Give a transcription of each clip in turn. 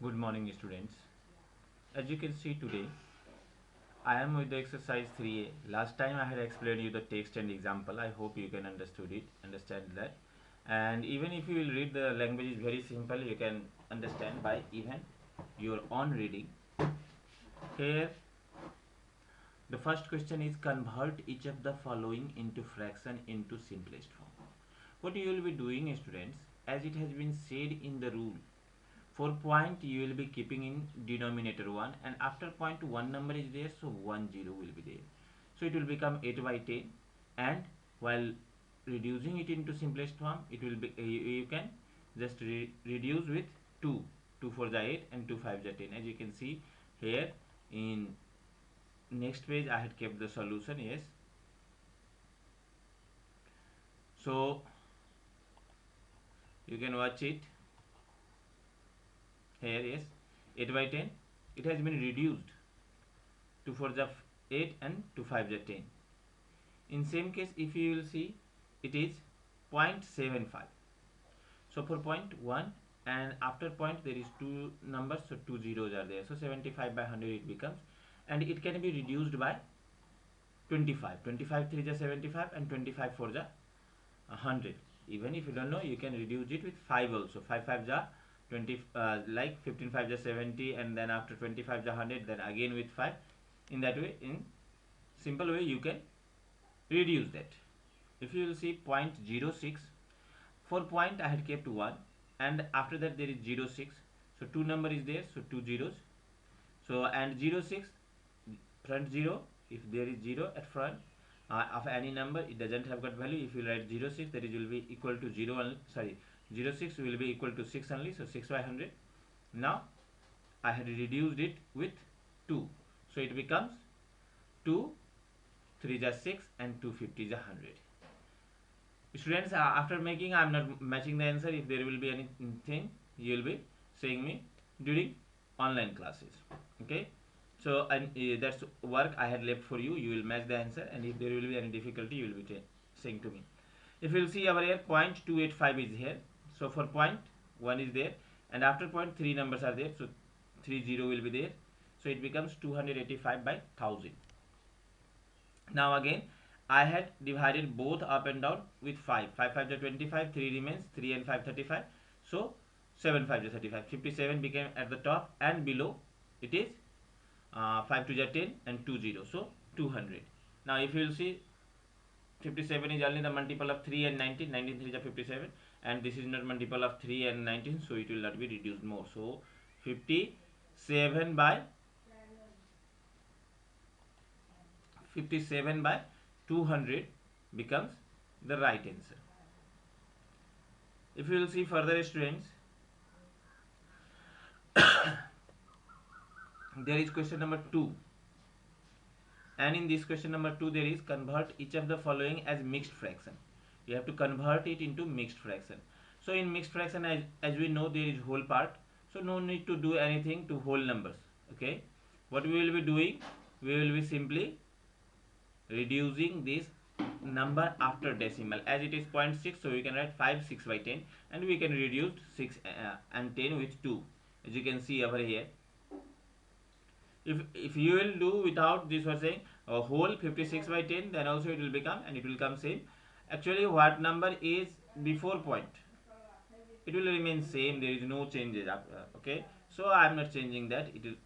Good morning, students. As you can see today, I am with the exercise 3A. Last time I had explained you the text and example. I hope you can understand that. And even if you will read, the language is very simple. You can understand by even your own reading. Here, the first question is convert each of the following into fraction into simplest form. What you will be doing, students, as it has been said in the rule, for point you will be keeping in denominator 1, and after point one number is there, so 10 will be there, so it will become 8 by 10. And while reducing it into simplest form, it will be you can just reduce with 2. 2 for the 8 and 2 5 the 10. As you can see here in next page, I had kept the solution. Yes, so you can watch it here. Yes, 8 by 10, it has been reduced. 2 for the 8 and 2 5 the 10. In same case, if you will see, it is 0.75. So for point 1 and after point there is two numbers, so two zeros are there, so 75 by 100 it becomes, and it can be reduced by 25. 25 3 is 75 and 25 for the 100. Even if you don't know, you can reduce it with 5 also. 5 5 the 20, like 15 5 the 70, and then after 25 the 100, then again with 5. In that way, in simple way, you can reduce that. If you will see 0.06, for point I had kept 1, and after that there is 0.6, so two number is there, so two zeros. So and 0.6 front 0, if there is 0 at front of any number, it doesn't have got value. If you write 0.6, that is will be equal to 0 only, sorry, 0.6 will be equal to 6 only, so 6 by 100. Now I had reduced it with 2, so it becomes 2 3 is 6 and 250 is 100. Students, after making, I am not matching the answer. If there will be anything, you will be saying me during online classes. Okay, so and that's work I had left for you. You will match the answer, and if there will be any difficulty, you will be saying to me. If you will see over here, 0.285 is here. So for point 1 is there, and after point 3 numbers are there, so 30 will be there. So it becomes 285 by 1000. Now again, I had divided both up and down with 5. 5 5 is 25, 3 remains, 3 and 5 35. So 7 5 is 35. 57 became at the top, and below it is 5 2 is 10 and 2 0. So 200. Now if you will see, 57 is only the multiple of 3 and 19. 19 3 is 57, and this is not multiple of 3 and 19, so it will not be reduced more. So 57 by 200 becomes the right answer. If you will see further, students, there is question number 2, and in this question number 2 there is convert each of the following as mixed fraction. You have to convert it into mixed fraction. So in mixed fraction, as we know, there is whole part, so no need to do anything to whole numbers. Okay, what we will be doing, we will be simply reducing this number after decimal. As it is 0.6, so we can write 5 6 by 10, and we can reduce 6 and 10 with 2, as you can see over here. If you will do without this, was saying a whole 56 by 10, then also it will become, and it will come same. Actually, what number is before point, it will remain same. There is no changes. Okay, so I am not changing that. It will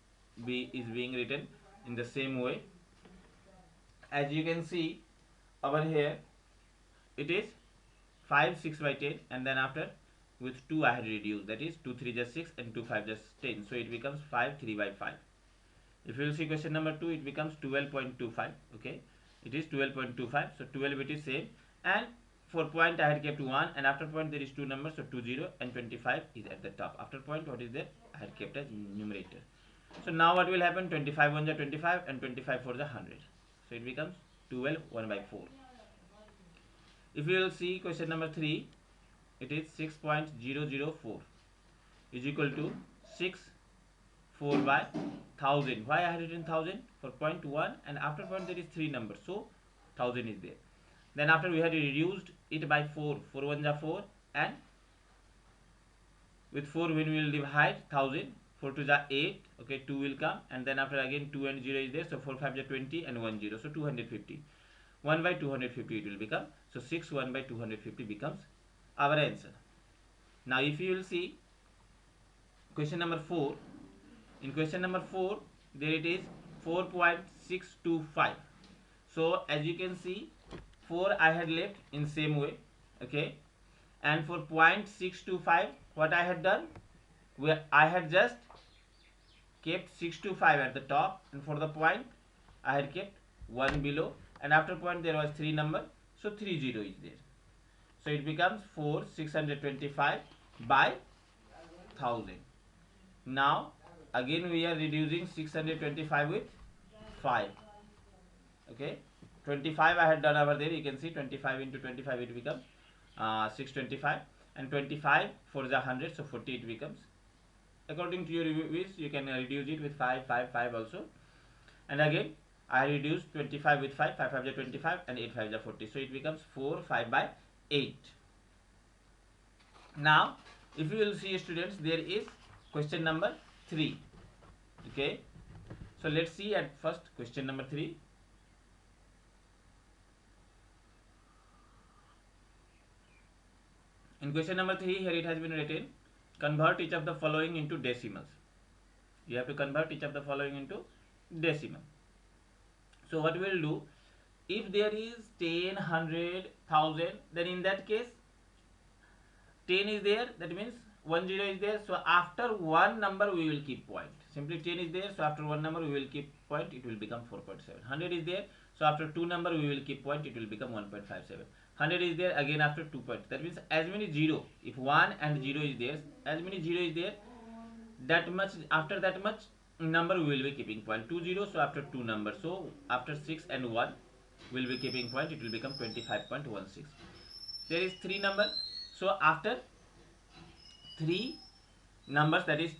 is being written in the same way. As you can see over here, it is 5 6 by 10, and then after with 2 I had reduced, that is 2 3 just 6 and 2 5 just 10, so it becomes 5 3 by 5. If you will see question number 2, it becomes 12.25. okay, it is 12.25, so 12 it is same, and for point I had kept 1, and after point there is two numbers, so 20 and 25 is at the top. After point, what is there, I had kept as numerator. So now what will happen, 25 1 is 25 and 25 for the 100, so it becomes 12 1 by 4. If you will see question number 3, it is 6.004 is equal to 6 4 by 1000. Why I have written 1000? For point 1, and after point there is 3 numbers, so 1000 is there. Then after we had reduced it by 4. 4 1 is 4, and with 4 when we will divide 1000, 4 to the 8, okay, 2 will come, and then after again 2 and 0 is there, so 4 5 the 20 and 1 0, so 250. 1 by 250 it will become, so 6 1 by 250 becomes our answer. Now if you will see question number 4, in question number 4 there it is 4.625. so as you can see 4 I had left in same way, okay, and for 0.625 what I had done, where I had just kept 625 at the top, and for the point I had kept 1 below, and after point there was 3 number, so 30 is there, so it becomes 4 625 by 1000. Now again we are reducing 625 with 5, okay, 25 I had done over there, you can see 25 into 25 it becomes 625, and 25 for the 100, so 40 it becomes. According to your wish you can reduce it with 5 5 5 also, and again I reduced 25 with 5, 5 5 is 25 and 8 5 is 40, so it becomes 4 5 by 8. Now if you will see students, there is question number 3, okay, so let's see at first question number 3. In question number 3, here it has been written, convert each of the following into decimals. You have to convert each of the following into decimal. So what we will do, if there is 10, 100, 1000, then in that case 10 is there, that means 10 is there, so after one number we will keep point. Simply 10 is there, so after one number we will keep point, it will become 4.7. 100 is there, so after two number we will keep point, it will become 1.57. 100 is there, again after 2 points, that means as many 0, if 1 and 0 is there, as many 0 is there, that much, after that much number we will be keeping point. 2 0, so after 2 numbers, so after 6 and 1 we will be keeping point, it will become 25.16. There is 3 number, so after 3 numbers, that is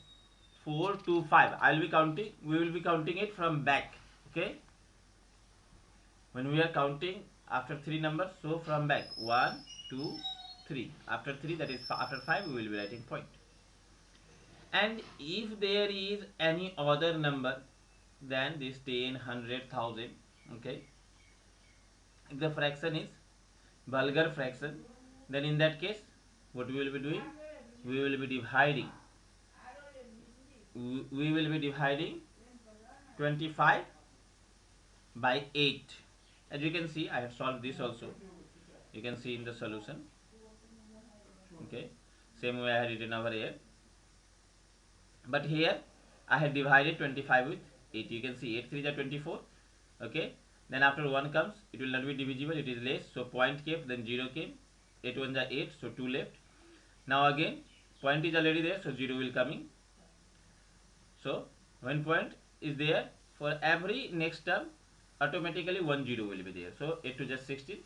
4 to 5, I will be counting, we will be counting it from back, okay, when we are counting after 3 numbers, so from back 1 2 3, after 3, that is after 5 we will be writing point. And if there is any other number than this 10, 100, 1000, okay, if the fraction is vulgar fraction, then in that case what we will be doing, we will be dividing 25 by 8. As you can see, I have solved this also, you can see in the solution, okay, same way I had written over here, but here I had divided 25 with 8. You can see 8 3 is 24, okay, then after 1 comes, it will not be divisible, it is less, so point came, then 0 came, 8 1 is 8, so 2 left. Now again point is already there, so 0 will coming, so when point is there, for every next term automatically 1 0 will be there, so 8 2 just 16,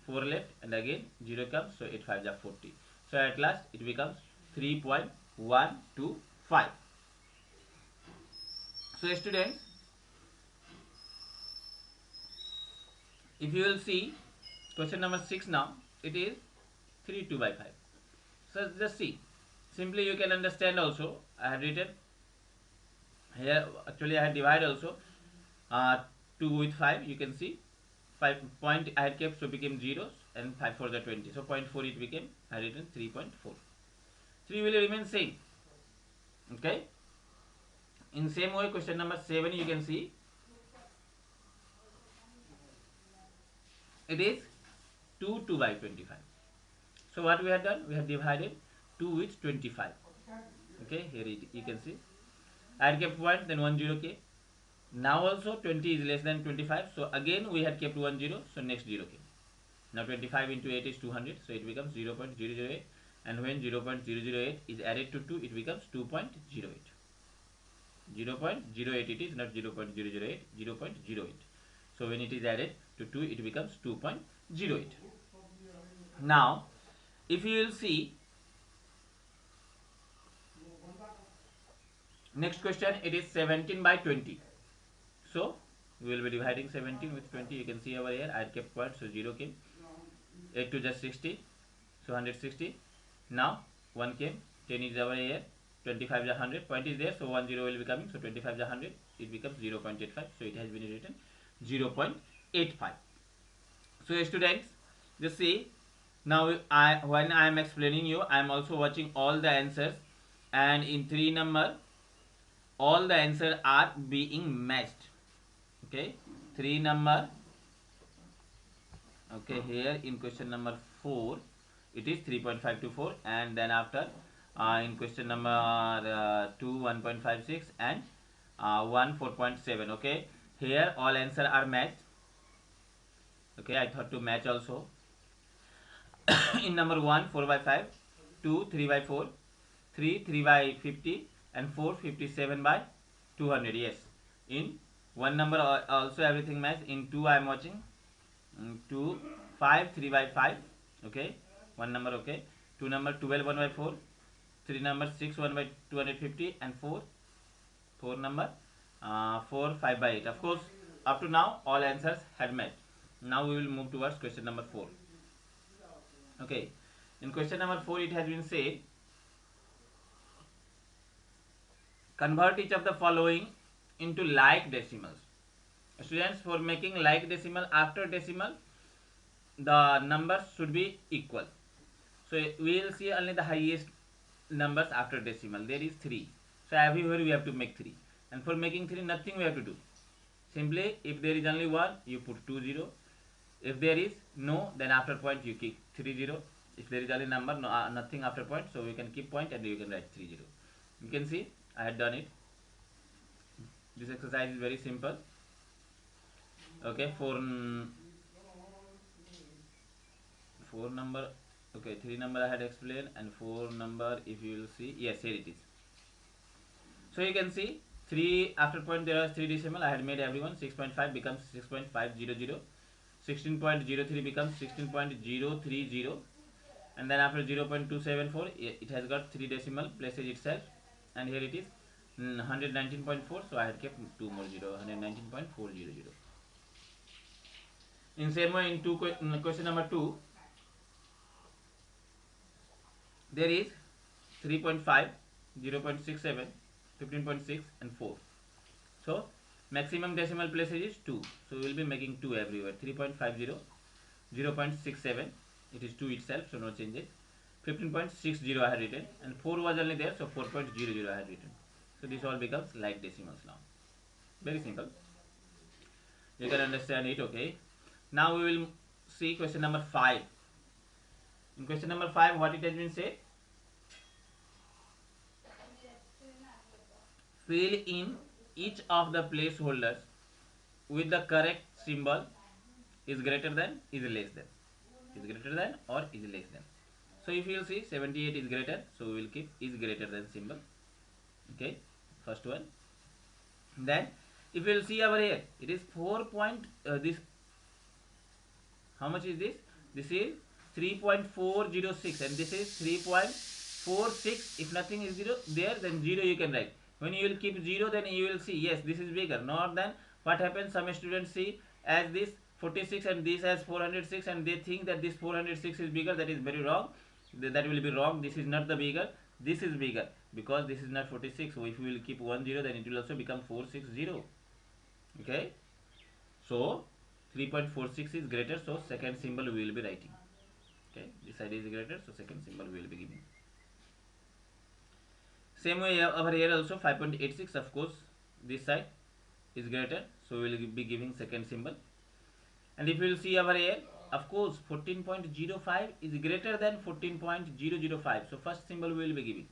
4 left, and again 0 comes, so 8 5 is 40, so at last it becomes 3.125. So students, if you will see question number 6, now it is 3 2 by 5. So just see, simply you can understand also, I have written here, actually I had divided also 2 with 5, you can see 5 point I had kept, so became zeros, and 5 for the 20, so 0.4 it became, I had written 3.4. 3 will remain same, okay. In same way question number 7, you can see it is 2 2 by 25. So what we have done, we have divided 2 with 25, okay, here you can see I had kept 1, then 1 0 came. Now also 20 is less than 25, so again we had kept 1 0, so next 0 came. Now 25 into 8 is 200, so it becomes 0.008, and when 0.008 is added to 2, it becomes 2.08. 0.08 it is, not 0.008, 0.08. So when it is added to 2, it becomes 2.08. Now if you will see next question, it is 17 by 20. So we will be dividing 17 with 20. You can see over here I kept point, so 0 came, 8 to just 60, so 160. Now 1 came, 10 is over here, 25 is 100, point is there, so 1 0 will be coming, so 25 is 100, it becomes 0.85, so it has been written 0.85. So students, just see, now when I am explaining you, I am also watching all the answers, and in 3 number all the answers are being matched. Okay, 3 number. Okay, here in question number 4 it is 3.524, and then after in question number 2 1.56, and 1 4.7. okay, here all answer are matched. Okay, I thought to match also. In number 1 4 by 5, 2 3 by 4, 3 3 by 50, and 4 57 by 200. Yes, in one number also everything match. In 2 I am watching 2 5 3 by 5. Okay, one number. Okay, 2 number 12 1 by 4, 3 number 6 1 by 250, and 4 number 4 5 by 8. Of course, up to now all answers had met. Now we will move towards question number 4. Okay, in question number 4 it has been said, convert each of the following into like decimals. Students, for making like decimal, after decimal the numbers should be equal. So we will see only the highest numbers after decimal. There is 3. So everywhere we have to make 3. And for making 3, nothing we have to do. Simply, if there is only 1, you put 2 0. If there is no, then after point you keep 3 0. If there is only number, no, nothing after point, so we can keep point and you can write 3 0. You can see I had done it. This exercise is very simple. Okay, 4 number. Okay, 3 number I had explained, and 4 number, if you will see, yes, here it is. So you can see 3 after point there are 3 decimal. I had made everyone. 6.5 becomes 6.500, 16.03 becomes 16.030, and then after 0.274 it has got 3 decimal places itself, and here it is 119.4. so I had kept 2 more 0, 119.400. In same way, in question number 2 there is 3.5, 0.67, 15.6, and 4. So maximum decimal places is 2, so we will be making 2 everywhere. 3.50, 0.67, it is 2 itself, so no changes. 15.60 I had written, and 4 was only there, so 4.00 I had written. So this all becomes like decimals now. Very simple, you can understand it. Okay, now we will see question number 5. In question number 5, what it has been said, fill in each of the placeholders with the correct symbol is greater than, is less than, is greater than or is less than. So if you will see 78 is greater, so we will keep is greater than symbol. Okay, first one. Then if you will see over here, it is 4 point this, how much is this? This is 3.406, and this is 3.46. if nothing is 0 there, then 0 you can write. When you will keep 0, then you will see, yes, this is bigger. Not then what happens, some students see as this 46 and this as 406, and they think that this 406 is bigger. That is very wrong. That will be wrong. This is not the bigger, this is bigger, because this is not 46. So if we will keep 1 0, then it will also become 460. Okay, so 3.46 is greater, so second symbol we will be writing. Okay, this side is greater, so second symbol we will be giving. Same way over here also 5.86, of course this side is greater, so we will be giving second symbol. And if you will see over here, of course 14.05 is greater than 14.005, so first symbol we will be giving.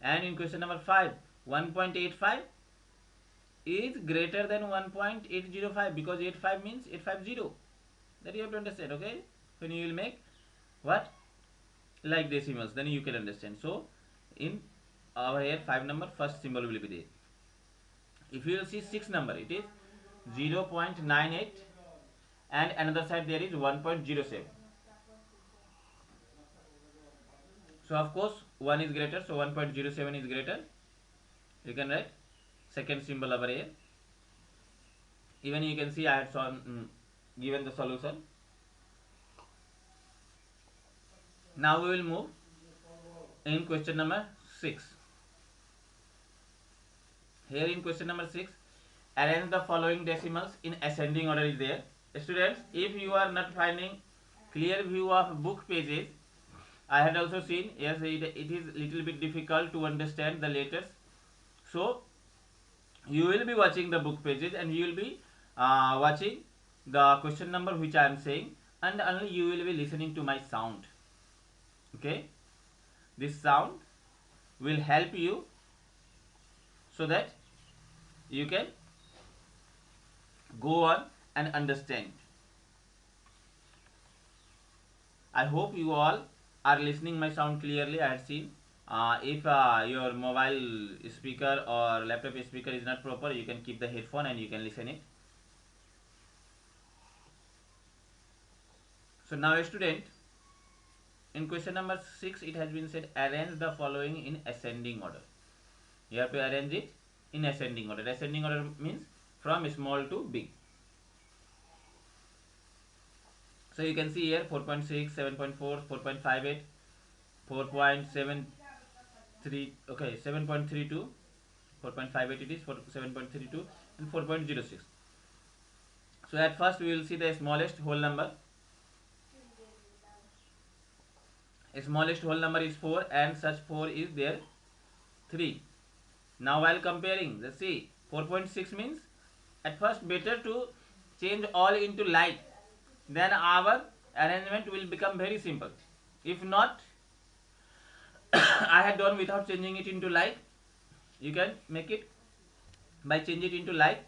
And in question number 5, 1.85 is greater than 1.805, because 85 means 850. That you have to understand. Okay, when you will make what, like decimals, then you can understand. So in over here 5 number, first symbol will be there. If you will see 6 number, it is 0.98, and another side there is 1.07. So of course 1 is greater, so 1.07 is greater. You can write second symbol over here. Even you can see I had given the solution. Now we will move in question number 6. Here in question number 6, arrange the following decimals in ascending order is there. Students, if you are not finding clear view of book pages, I had also seen, yes, it is little bit difficult to understand the letters. So you will be watching the book pages and you will be watching the question number which I am saying, and only you will be listening to my sound. Okay, this sound will help you so that you can go on and understand. I hope you all are listening my sound clearly. I had seen if your mobile speaker or laptop speaker is not proper, you can keep the headphone and you can listen it. So now, a student, in question number 6 it has been said arrange the following in ascending order. You have to arrange it in ascending order. Ascending order means from small to big. So you can see here 4.6, 7.4, 4.58, 4.73, okay, 7.32, 4.58 it is, 7.32 and 4.06. So at first we will see the smallest whole number. Smallest whole number is 4 and such 4 is there 3. Now while comparing, let's see, 4.6 means at first better to change all into like, then our arrangement will become very simple. If not, I had done without changing it into like, you can make it by change it into like.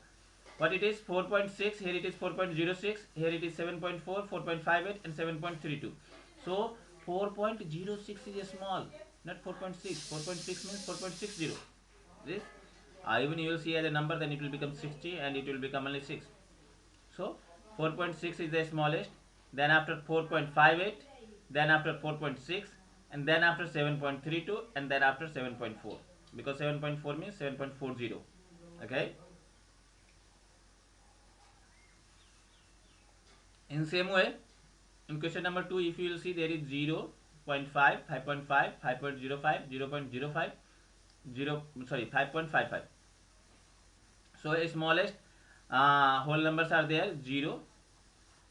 What it is 4.6, here it is 4.06, here it is 7.4, 4.58 and 7.32. So 4.06 is a small, not 4.6. 4.6 means 4.60. This even you will see as a number, then it will become 60 and it will become only 6. So 4.6 is the smallest, then after 4.58, then after 4.6, and then after 7.32, and then after 7.4, because 7.4 means 7.40. Okay. In same way, in question number 2, if you will see, there is 0, 0.5, 5.5, 5.05, 0.05, 5.55. So smallest whole numbers are there 0.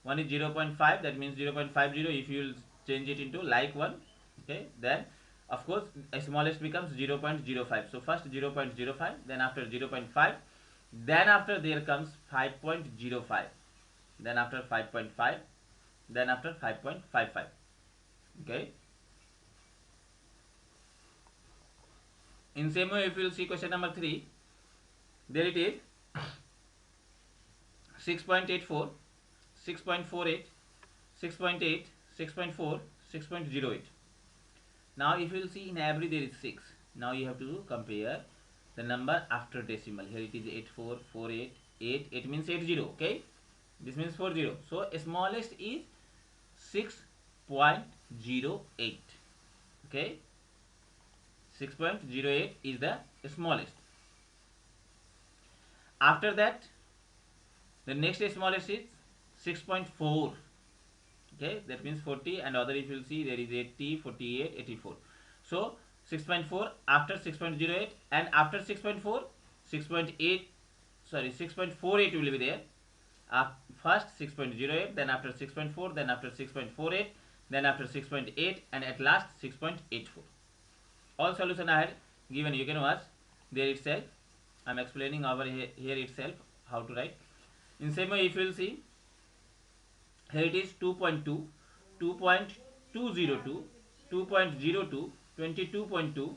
One is 0.5, that means 0.50. If you will change it into like one, okay, then of course smallest becomes 0.05. So first 0.05, then after 0.5, then after there comes 5.05, then after 5.5, then after 5.55. Okay. In same way, if you will see question number 3, there it is 6.84, 6.48, 6.8, 6.4, 6.08. Now if you will see, in every there is 6. Now you have to compare the number after decimal. Here it is 8448, 8 means 80. Okay, this means 40. So smallest is 6.08. Okay, 6.08 is the smallest. After that, the next smallest is 6.4. Okay, that means 40, and other if you will see, there is 80, 48, 84. So 6.4 after 6.08, and after 6.4, 6.8, sorry, 6.48 will be there. First 6.08, then after 6.4, then after 6.48, then after 6.8, and at last 6.84. All solution I had given, you can watch there itself. I am explaining over here itself how to write. In same way, if you will see, here it is 2.2, 2.202, 2.02, 22.2,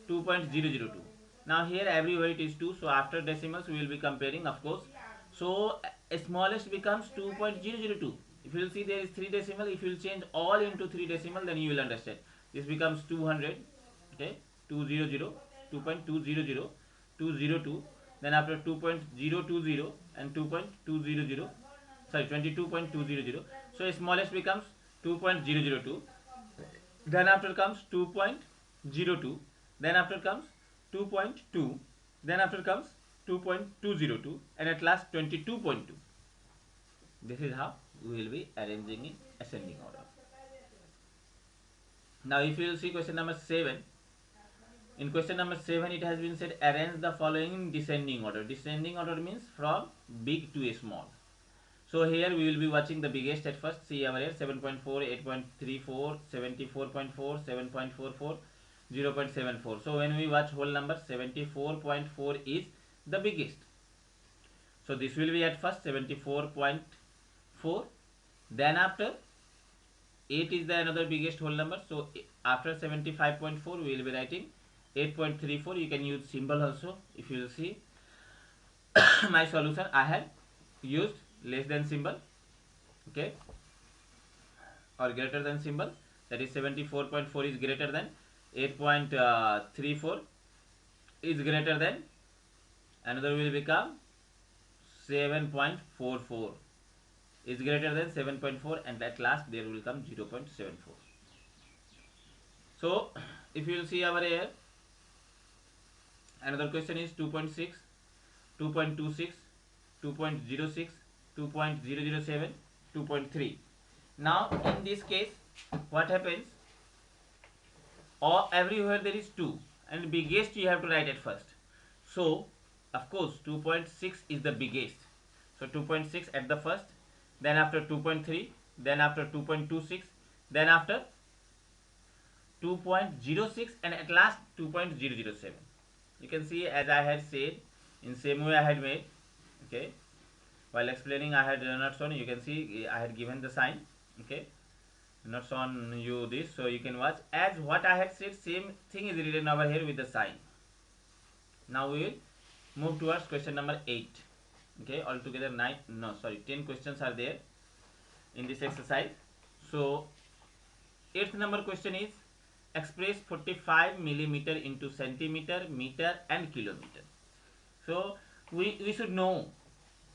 2.002. Now here everywhere it is 2, so after decimals we will be comparing, of course. So smallest becomes 2.002. If you will see, there is 3 decimal. If you will change all into 3 decimal, then you will understand. This becomes 200. Okay, 200, 2.200, 202. Then after 2.020 and 2.200, sorry, 22.200. So smallest becomes 2.002. Then after comes 2.02. Then after comes 2.2. Then after comes 2.202, and at last 22.2. This is how we will be arranging in ascending order. Now if you will see question number 7, In question number 7, it has been said arrange the following in descending order. Descending order means from big to small. So here we will be watching the biggest at first. See over here 7.4, 8.34, 74.4, 7.44, 0.74. So when we watch whole number, 74.4 is the biggest. So this will be at first 74.4. Then after 8 is the another biggest whole number. So after 75.4 we will be writing 8.34. You can use symbol also. If you will see my solution, I had used less than symbol, okay, or greater than symbol. That is 74.4 is greater than 8.34 is greater than, another will become 7.44 is greater than 7.4, and at last there will come 0.74. So if you will see over here, another question is 2.6, 2.26, 2.06, 2.007, 2.3. Now in this case what happens, or everywhere there is 2 and biggest you have to write at first. So of course 2.6 is the biggest. So 2.6 at the first, then after 2.3, then after 2.26, then after 2.06, and at last 2.007. You can see, as I had said, in same way I had made, okay, while explaining I had not shown. You can see I had given the sign, okay, not shown you this, so you can watch. As what I had said, same thing is written over here with the sign. Now we will move towards question number 8. Okay, altogether 10 questions are there in this exercise. So 8th number question is express 45 millimeter into centimeter, meter and kilometer. So we should know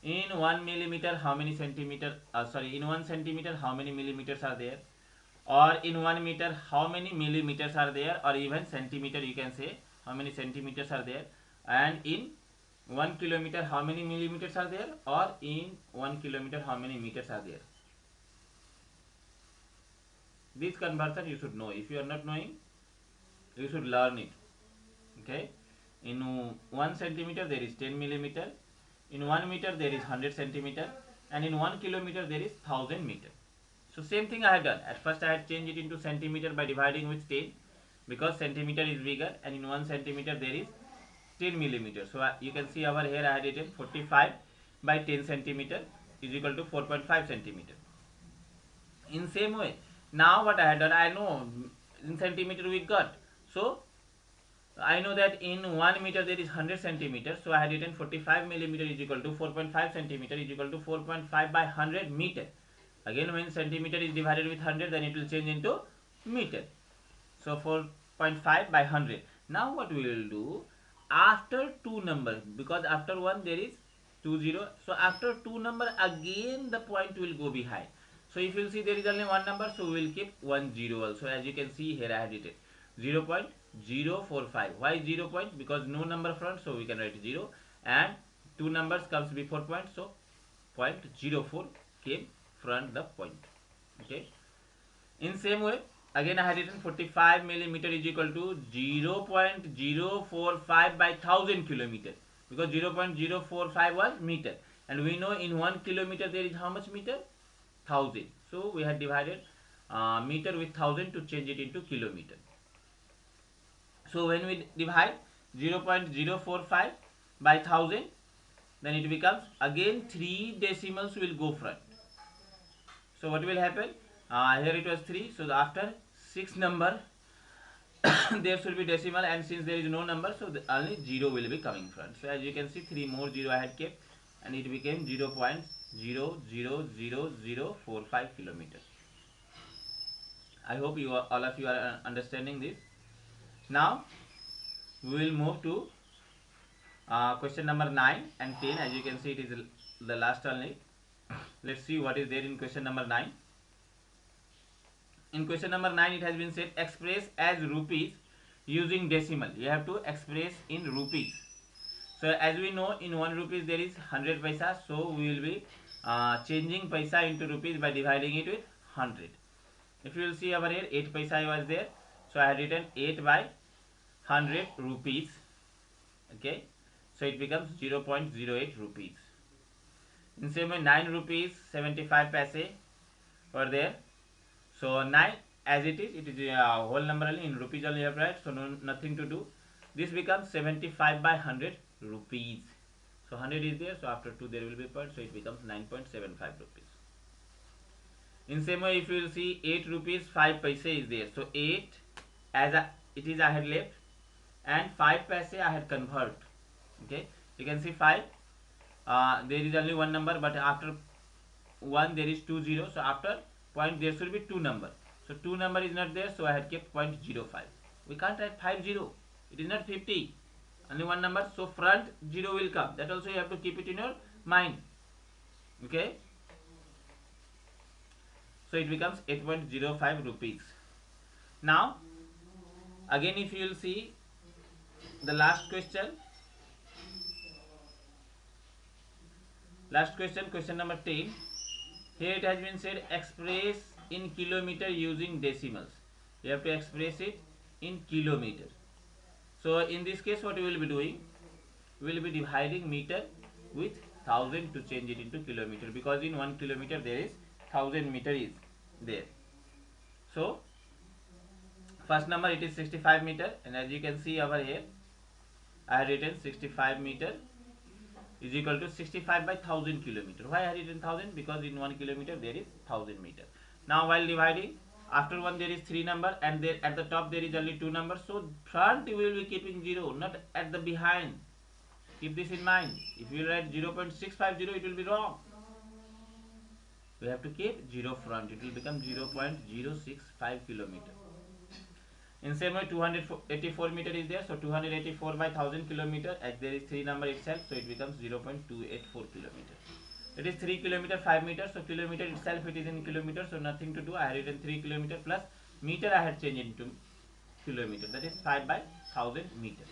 in 1 millimeter how many centimeter, in 1 centimeter how many millimeters are there, or in 1 meter how many millimeters are there, or even centimeter you can say how many centimeters are there, and in 1 kilometer how many millimeters are there, or in 1 kilometer how many meters are there. This conversion you should know. If you are not knowing, you should learn it. Okay, in 1 centimeter there is 10 millimeter, in 1 meter there is 100 centimeter, and in 1 kilometer there is 1000 meter. So same thing I had done. At first I had changed it into centimeter by dividing with 10, because centimeter is bigger, and in 1 centimeter there is 10 millimeter. So you can see over here I had written 45 by 10 centimeter is equal to 4.5 centimeter. In same way, now what I had done, I know in centimeter we got. So I know that in 1 meter there is 100 centimeter. So I had written 45 millimeter is equal to 4.5 centimeter is equal to 4.5 by 100 meter. Again, when centimeter is divided with 100, then it will change into meter. So 4.5 by 100. Now what we will do, after two numbers, because after 1 there is 20, so after 2 number again the point will go behind. So if you will see there is only 1 number, so we will keep 1 0 also. As you can see here I have written 0.045. Why 0 point? Because no number front, so we can write 0, and 2 numbers comes before point, so 0.04 came front the point. Okay, in same way again I had written 45 millimeter is equal to 0.045 by 1000 kilometer, because 0.045 was meter, and we know in 1 kilometer there is how much meter? 1000. So we had divided meter with 1000 to change it into kilometer. So when we divide 0.045 by 1000, then it becomes again 3 decimals will go front. So what will happen? Here it was 3, so after 6 number there should be decimal, and since there is no number, so only 0 will be coming front. So as you can see, 3 more 0 I had kept, and it became 0.00045 kilometers. I hope all of you are understanding this. Now we will move to question number 9 and 10. As you can see, it is the last only. Let's see what is there in question number 9. In question number 9, it has been said express as rupees using decimal. You have to express in rupees. So as we know, in 1 rupees there is 100 paisa. So we will be changing paisa into rupees by dividing it with 100. If you will see over here, 8 paisa was there. So I had written 8 by 100 rupees. Okay, so it becomes 0.08 rupees. In same way, 9 rupees 75 paise were there. So 9, as it is a whole number only, in rupees only you have to write, so no, nothing to do. This becomes 75 by 100 rupees. So 100 is there, so after 2 there will be point, so it becomes 9.75 rupees. In same way, if you will see 8 rupees 5 paise is there, so 8 as it is I had left, and 5 paise I had convert. Okay, you can see 5, there is only one number, but after 1 there is 2 0, so after point there should be 2 number, so 2 number is not there, so I had kept 0.05. We can't write 50, it is not 50, only one number, so front 0 will come, that also you have to keep it in your mind. Okay, so it becomes 8.05 rupees. Now again, if you will see the last question, question number 10. Here it has been said express in kilometer using decimals. You have to express it in kilometer. So in this case, what we will be doing, we will be dividing meter with 1000 to change it into kilometer, because in 1 kilometer there is 1000 meter is there. So first number, it is 65 meter, and as you can see over here, I have written 65 meter is equal to 65 by 1000 kilometer. Why I have written 1000? Because in 1 kilometer there is 1000 meter. Now while dividing, after 1 there is 3 number, and there at the top there is only 2 numbers, so front we will be keeping 0, not at the behind. Keep this in mind. If you write 0.650, it will be wrong. We have to keep 0 front, it will become 0.065 kilometer. In same way, 284 meter is there, so 284 by 1000 kilometer, as there is 3 number itself, so it becomes 0.284 kilometer. It is 3 kilometer 5 meter, so kilometer itself it is in kilometer, so nothing to do. I have written 3 kilometer plus meter I had changed into kilometer, that is 5 by 1000 meter.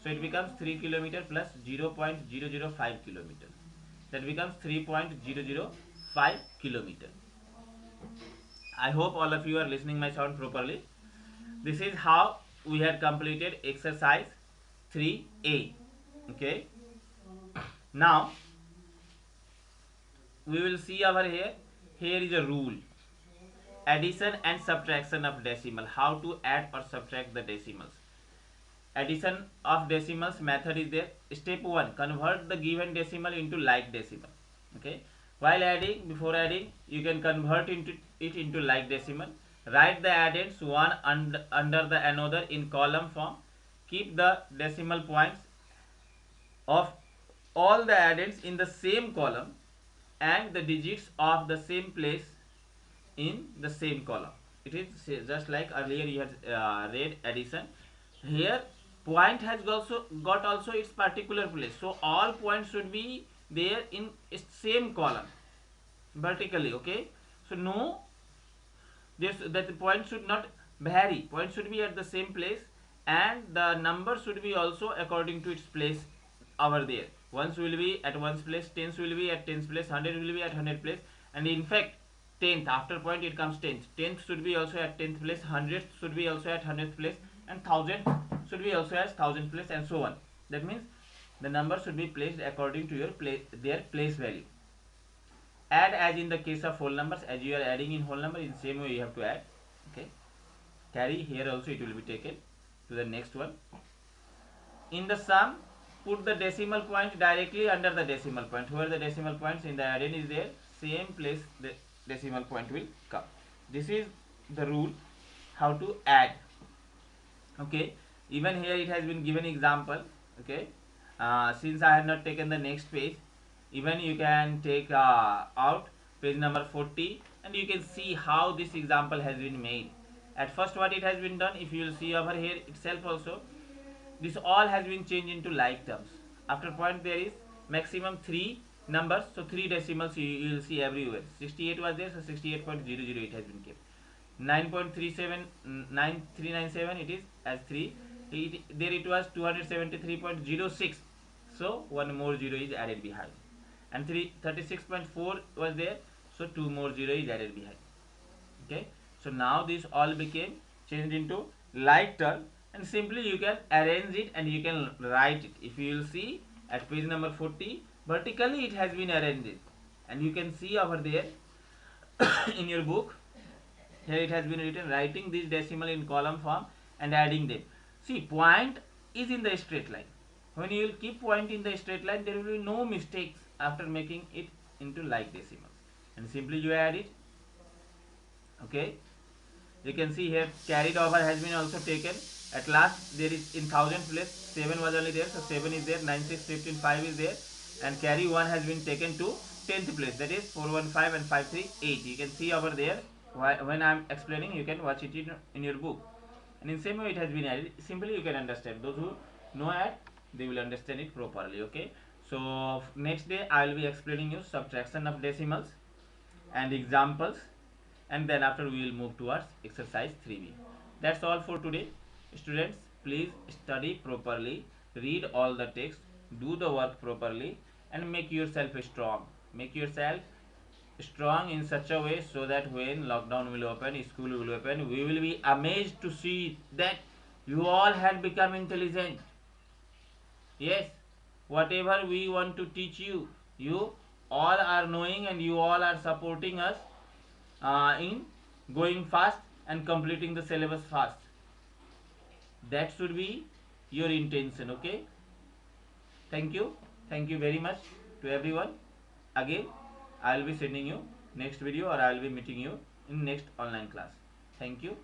So it becomes 3 kilometer plus 0.005 kilometer, that becomes 3.005 kilometer. I hope all of you are listening my sound properly. This is how we had completed exercise 3A. Okay, now we will see over here. Here is a rule: addition and subtraction of decimal. How to add or subtract the decimals. Addition of decimals method is there. Step 1: convert the given decimal into like decimal. Okay, while adding, before adding, you can convert it into like decimal. Write the addends one under the another in column form. Keep the decimal points of all the addends in the same column, and the digits of the same place in the same column. It is just like earlier you had read addition. Here point has also got its particular place, so all points should be there in same column vertically. Okay, so no, that the point should not vary, point should be at the same place, and the number should be also according to its place over there. Ones will be at ones place, tens will be at tens place, 100 will be at 100 place, and in fact 10th, after point it comes 10th should be also at 10th place, 100th should be also at 100th place, and 1000 should be also as 1000th place, and so on. That means the number should be placed according to their place value. Add as in the case of whole numbers, as you are adding in whole number, in the same way you have to add. Okay, carry here also it will be taken to the next one. In the sum, put the decimal point directly under the decimal point. Where the decimal points in the addend is there, same place the decimal point will come. This is the rule how to add. Okay, even here it has been given example. Okay, since I have not taken the next page, even you can take out page number 40, and you can see how this example has been made. At first what it has been done, if you will see over here itself also, this all has been changed into like terms. After point there is maximum 3 numbers, so 3 decimals you will see everywhere. 68 was there, so 68.00 it has been kept. 9.397 it is as 3. There it was 273.06, so 1 more 0 is added behind, and 36.4 was there, so 2 more 0 is added behind. Okay, so now this all became changed into like term, and simply you can arrange it and you can write it. If you will see at page number 40, vertically it has been arranged, and you can see over there in your book, here it has been written writing this decimal in column form and adding them. See, point is in the straight line. When you will keep point in the straight line, there will be no mistakes after making it into like decimals, and simply you add it. Okay, you can see here carried over has been also taken. At last there is in thousand place 7 was only there, so 7 is there, 9 6 15 5 is there, and carry 1 has been taken to 10th place, that is 415 and 538. You can see over there. When I am explaining, you can watch it in your book, and in same way it has been added. Simply you can understand. Those who know add, they will understand it properly. Okay, so next day I will be explaining you subtraction of decimals and examples, and then after we will move towards exercise 3b. That's all for today. Students, please study properly, read all the text, do the work properly, and make yourself strong. Make yourself strong in such a way so that when lockdown will open, school will open, we will be amazed to see that you all have become intelligent. Yes, whatever we want to teach you, you all are knowing, and you all are supporting us in going fast and completing the syllabus fast. That should be your intention. Okay, thank you very much to everyone. Again, I will be sending you next video, or I will be meeting you in next online class. Thank you.